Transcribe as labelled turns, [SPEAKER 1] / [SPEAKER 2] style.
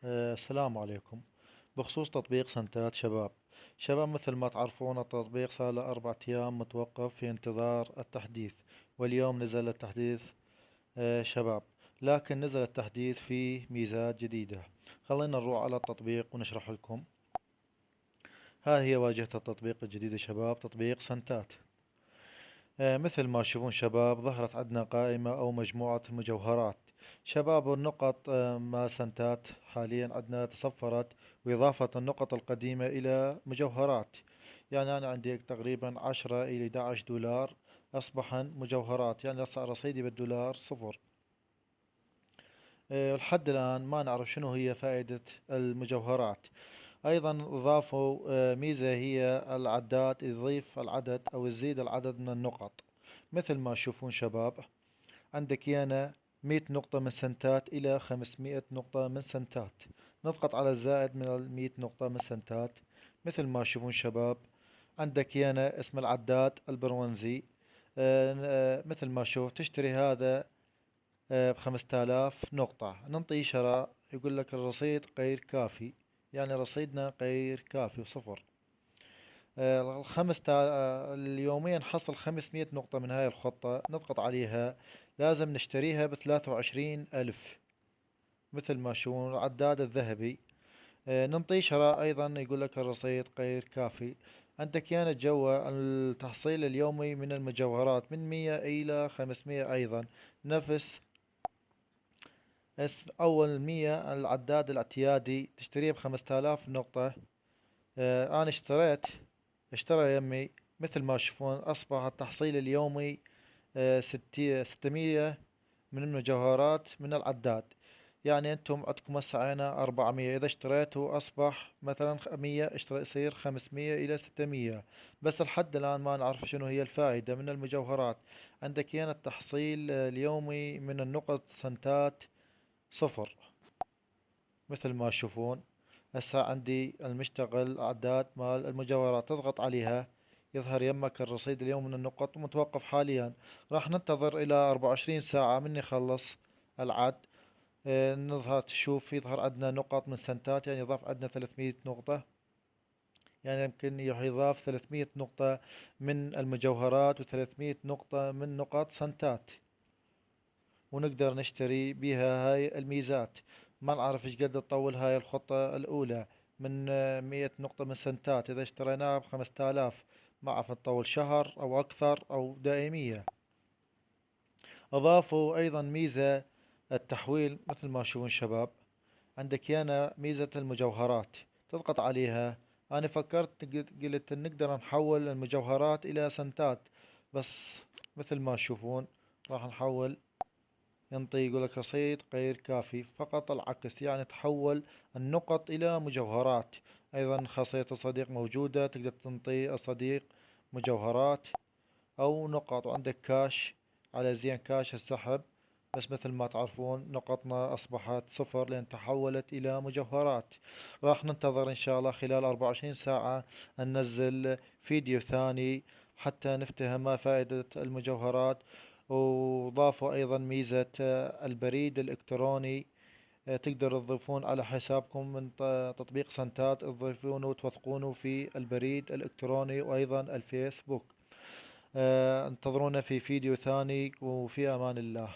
[SPEAKER 1] السلام عليكم. بخصوص تطبيق سنتات شباب مثل ما تعرفون التطبيق صار له 4 أيام متوقف في انتظار التحديث. واليوم نزل التحديث. شباب، لكن نزل التحديث فيه ميزات جديدة. خلينا نروح على التطبيق ونشرح لكم. ها هي واجهة التطبيق الجديد يا شباب، تطبيق سنتات. مثل ما تشوفون شباب، ظهرت عندنا قائمة أو مجموعة مجوهرات. شباب النقط ما سنتات حاليا عندنا تصفرت، وإضافة النقط القديمة إلى مجوهرات. يعني أنا عندي تقريبا 10 إلى 11 دولار أصبحن مجوهرات، يعني صار رصيدي بالدولار صفر. لحد الآن ما نعرف شنو هي فائدة المجوهرات. أيضا أضافوا ميزة هي العداد، يضيف العدد أو يزيد العدد من النقط. مثل ما تشوفون شباب، عندك يانا 100 نقطة من سنتات إلى 500 نقطة من سنتات. نضغط على الزائد من 100 نقطة من سنتات. مثل ما تشوفون شباب، عندك يانا اسم العداد البرونزي. مثل ما تشوف تشتري هذا ب5000 نقطة، ننطي شراء، يقول لك الرصيد غير كافي. يعني رصيدنا غير كافي وصفر. اليوميا نحصل 500 نقطة من هاي الخطة، نضغط عليها. لازم نشتريها ب23 ألف. مثل ما تشوفون العداد الذهبي. ننطي شراء، أيضا يقول لك الرصيد غير كافي. عندك يانا جوا التحصيل اليومي من المجوهرات من 100 إلى 500 أيضا. نفس أول 100 العداد الاعتيادي تشتريه ب5000 نقطة. أنا اشترى يمي. مثل ما تشوفون أصبح التحصيل اليومي 600 من المجوهرات من العداد. يعني أنتم عندكم هسه هنا 400، إذا اشتريته أصبح مثلا 100، يصير 500 إلى 600. بس لحد الآن ما نعرف شنو هي الفائدة من المجوهرات. عندك هنا التحصيل اليومي من النقط سنتات صفر. مثل ما تشوفون هسه عندي المشتغل أعداد مال المجوهرات، تضغط عليها يظهر يمك الرصيد اليوم من النقط متوقف حاليا. راح ننتظر إلى 24 ساعة من يخلص العد. نظهر تشوف يظهر عندنا نقط من سنتات، يعني يضاف عندنا 300 نقطة. يعني يمكن يضاف 300 نقطة من المجوهرات و300 نقطة من نقاط سنتات، ونقدر نشتري بها هاي الميزات. ما نعرف ايش قد تطول هاي الخطة الأولى من 100 نقطة من سنتات. إذا اشتريناها ب5000، ما أعرف تطول شهر أو أكثر أو دائمية. أضافوا أيضا ميزة التحويل. مثل ما تشوفون شباب، عندك يانا ميزة المجوهرات، تضغط عليها. أنا فكرت قلت نقدر نحول المجوهرات إلى سنتات، بس مثل ما تشوفون راح نحول. ينطي يقولك رصيد غير كافي، فقط العكس، يعني تحول النقط إلى مجوهرات. أيضا خاصية الصديق موجودة، تقدر تنطي الصديق مجوهرات أو نقط. وعندك كاش على زين كاش السحب. بس مثل ما تعرفون نقطنا أصبحت صفر لأن تحولت إلى مجوهرات. راح ننتظر إن شاء الله خلال 24 ساعة ننزل فيديو ثاني حتى نفتهم ما فائدة المجوهرات. وضافوا أيضا ميزة البريد الإلكتروني. تقدروا تضيفون على حسابكم من تطبيق سنتات، تضيفونه وتوثقونه في البريد الإلكتروني وأيضا الفيسبوك. انتظرونا في فيديو ثاني، وفي أمان الله.